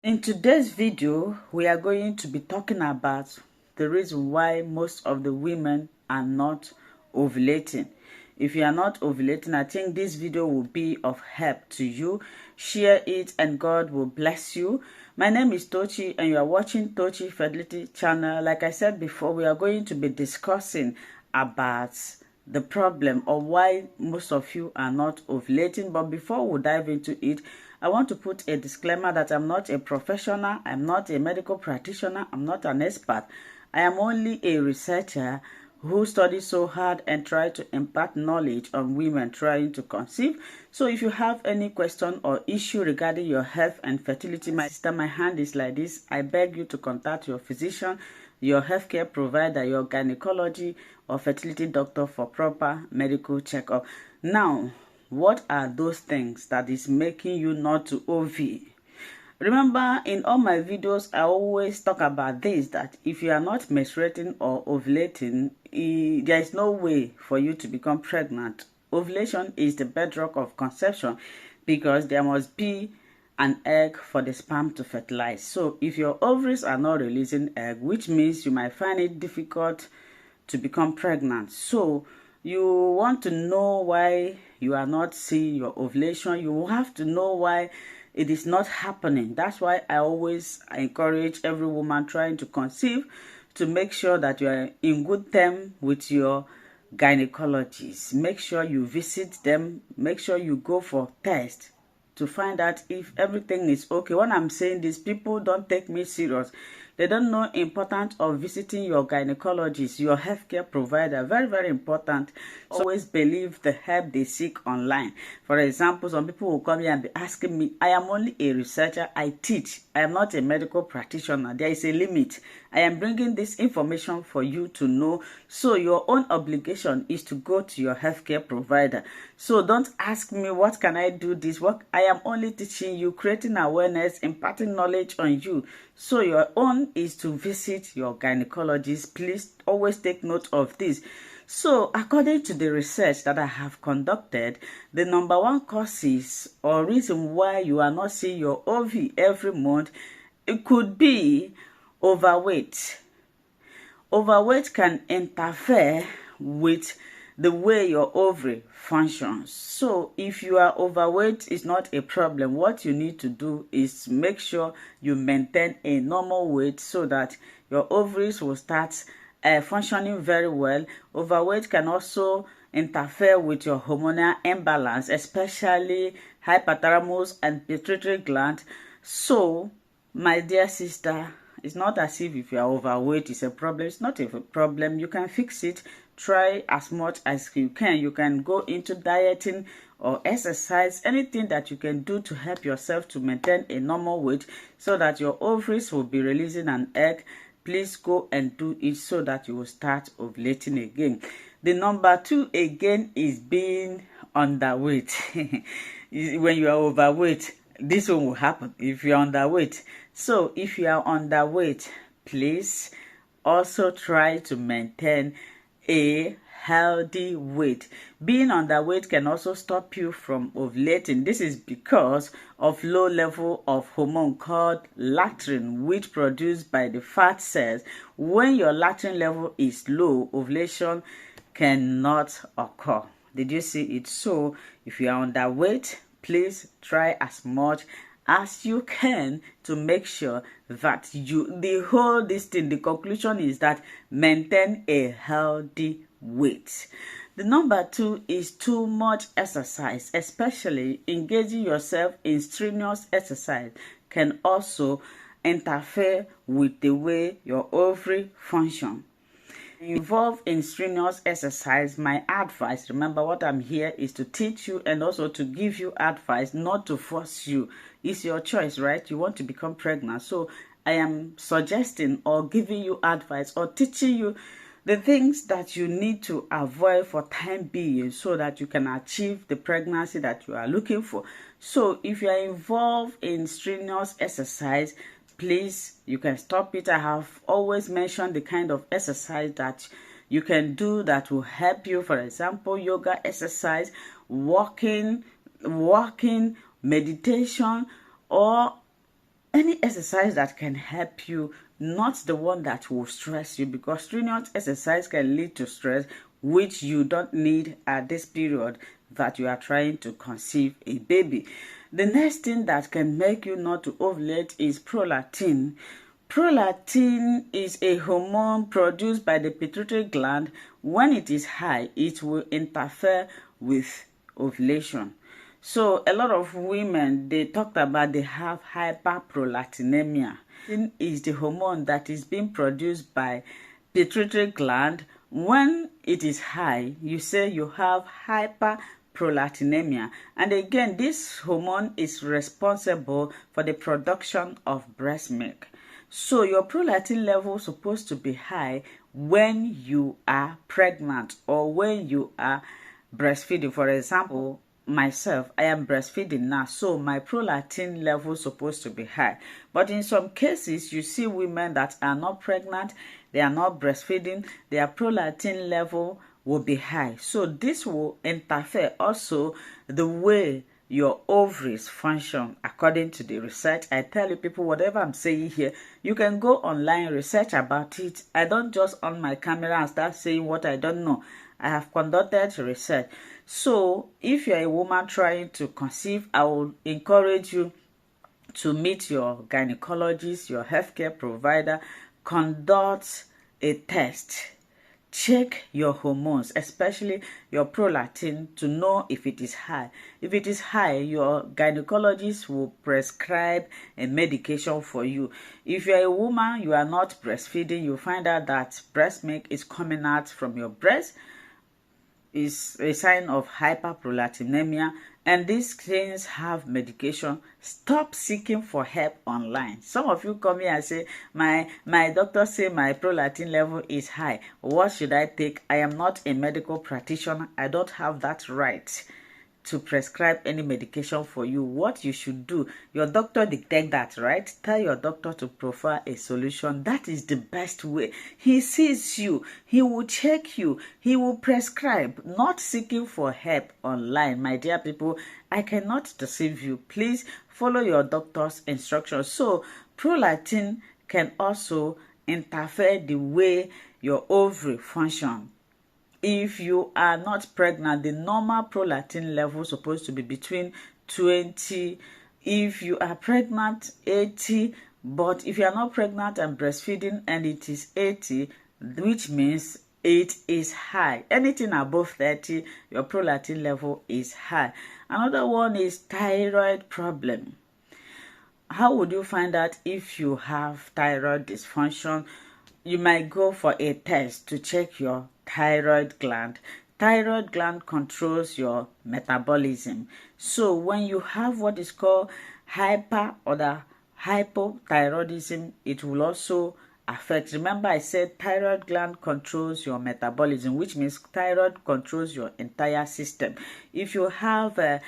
In today's video, we are going to be talking about the reason why most of the women are not ovulating. If you are not ovulating, I think this video will be of help to you. Share it and God will bless you. My name is Tochi and you are watching Tochi Fertility Channel. Like I said before, we are going to be discussing about the problem of why most of you are not ovulating. But before we dive into it, I want to put a disclaimer that I'm not a professional, I'm not a medical practitioner, I'm not an expert. I am only a researcher who studies so hard and try to impart knowledge on women trying to conceive. So if you have any question or issue regarding your health and fertility, my sister, my hand is like this. I beg you to contact your physician, your healthcare provider, your gynecology or fertility doctor for proper medical checkup. Now, what are those things that is making you not to OV? Remember, in all my videos, I always talk about this, that if you are not menstruating or ovulating, there is no way for you to become pregnant. Ovulation is the bedrock of conception because there must be an egg for the sperm to fertilize. So if your ovaries are not releasing egg, which means you might find it difficult to become pregnant. So you want to know why you are not seeing your ovulation. You have to know why it is not happening. That's why I always encourage every woman trying to conceive to make sure that you are in good terms with your gynecologist. Make sure you visit them. Make sure you go for tests to find out if everything is okay. When I'm saying this, people don't take me serious. They don't know the importance of visiting your gynecologist, your healthcare provider. Very, very important. So always believe the help they seek online. For example, some people will come here and be asking me, I am only a researcher, I teach. I am not a medical practitioner. There is a limit. I am bringing this information for you to know. So your own obligation is to go to your healthcare provider. So don't ask me, what can I do this? What I am only teaching you, creating awareness, imparting knowledge on you. So your own is to visit your gynecologist. Please always take note of this. So according to the research that I have conducted, the number one causes or reason why you are not seeing your OV every month, it could be overweight. Overweight can interfere with the way your ovary functions. So if you are overweight, it's not a problem. What you need to do is make sure you maintain a normal weight so that your ovaries will start functioning very well. Overweight can also interfere with your hormonal imbalance, especially hypothalamus and pituitary gland. So, my dear sister, it's not as if you are overweight is a problem. It's not a problem. You can fix it. Try as much as you can. You can go into dieting or exercise, anything that you can do to help yourself to maintain a normal weight so that your ovaries will be releasing an egg. Please go and do it so that you will start ovulating again. The number 2 again is being underweight. When you are overweight, this one will happen if you are underweight. So if you are underweight, please also try to maintain a healthy weight. Being underweight can also stop you from ovulating. This is because of low level of hormone called leptin, which produced by the fat cells. When your leptin level is low, ovulation cannot occur. Did you see it? So if you are underweight, please try as much as you can to make sure that the conclusion is that maintain a healthy weight. The number 2 is too much exercise, especially engaging yourself in strenuous exercise can also interfere with the way your ovary function. Involved in strenuous exercise, my advice, remember what I'm here is to teach you and also to give you advice, not to force you. It's your choice, right? You want to become pregnant. So I am suggesting or giving you advice or teaching you the things that you need to avoid for time being so that you can achieve the pregnancy that you are looking for. So if you are involved in strenuous exercise, please, you can stop it. I have always mentioned the kind of exercise that you can do that will help you. For example, yoga exercise, walking, meditation, or Any exercise that can help you, not the one that will stress you, because strenuous exercise can lead to stress, which you don't need at this period that you are trying to conceive a baby. The next thing that can make you not to ovulate is prolactin. Prolactin is a hormone produced by the pituitary gland. When it is high, it will interfere with ovulation. So a lot of women, they talked about they have hyperprolactinemia. It is the hormone that is being produced by pituitary gland. When it is high, you say you have hyperprolactinemia. And again, this hormone is responsible for the production of breast milk. So your prolactin level is supposed to be high when you are pregnant or when you are breastfeeding. For example, myself, I am breastfeeding now, so my prolactin level is supposed to be high. But in some cases, you see women that are not pregnant, they are not breastfeeding, their prolactin level will be high. So this will interfere also the way your ovaries function according to the research. I tell you people, whatever I'm saying here, you can go online, research about it. I don't just on my camera and start saying what I don't know. I have conducted research. So if you're a woman trying to conceive, I will encourage you to meet your gynecologist, your healthcare provider, conduct a test. Check your hormones, especially your prolactin, to know if it is high. If it is high, your gynecologist will prescribe a medication for you. If you're a woman, you are not breastfeeding, you find out that breast milk is coming out from your breast, is a sign of hyperprolactinemia, and these things have medication. Stop seeking for help online. Some of you come here and say, my doctor say my prolactin level is high. What should I take? I am not a medical practitioner. I don't have that right to prescribe any medication for you. What you should do, your doctor detect that, right? Tell your doctor to prefer a solution. That is the best way. He sees you, he will check you, he will prescribe, not seeking for help online. My dear people, I cannot deceive you. Please follow your doctor's instructions. So prolactin can also interfere the way your ovary function. If you are not pregnant, the normal prolactin level is supposed to be between 20. If you are pregnant, 80. But if you are not pregnant and breastfeeding and it is 80, which means it is high. Anything above 30, your prolactin level is high. Another one is thyroid problem. How would you find out if you have thyroid dysfunction? You might go for a test to check your thyroid gland. Thyroid gland controls your metabolism. So when you have what is called hyper or the hypothyroidism, it will also affect. Remember I said thyroid gland controls your metabolism, which means thyroid controls your entire system. If you have a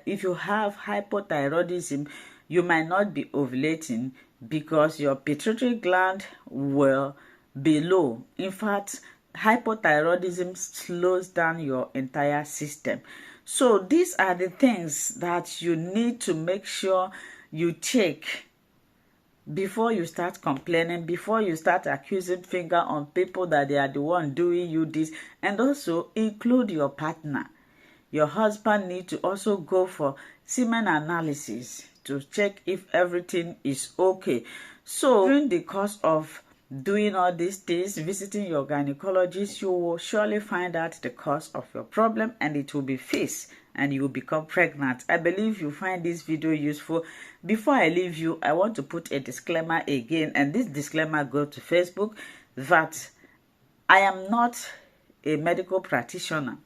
if you have hypothyroidism, you might not be ovulating because your pituitary gland will be low. In fact, hypothyroidism slows down your entire system. So these are the things that you need to make sure you check before you start complaining, before you start accusing finger on people that they are the one doing you this. And also include your partner. Your husband needs to also go for semen analysis to check if everything is okay. So during the course of doing all these things, visiting your gynecologist, you will surely find out the cause of your problem and it will be fixed and you will become pregnant. I believe you find this video useful. Before I leave you, I want to put a disclaimer again, and this disclaimer goes to Facebook, that I am not a medical practitioner.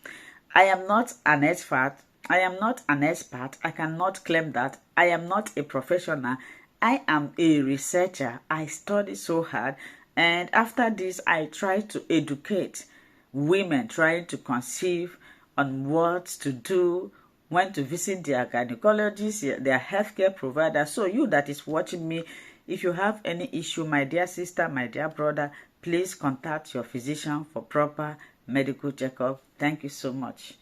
I am not an expert. I am not an expert. I cannot claim that. I am not a professional. I am a researcher. I study so hard. And after this, I try to educate women trying to conceive on what to do, when to visit their gynecologist, their healthcare provider. So you that is watching me, if you have any issue, my dear sister, my dear brother, please contact your physician for proper medical checkup. Thank you so much.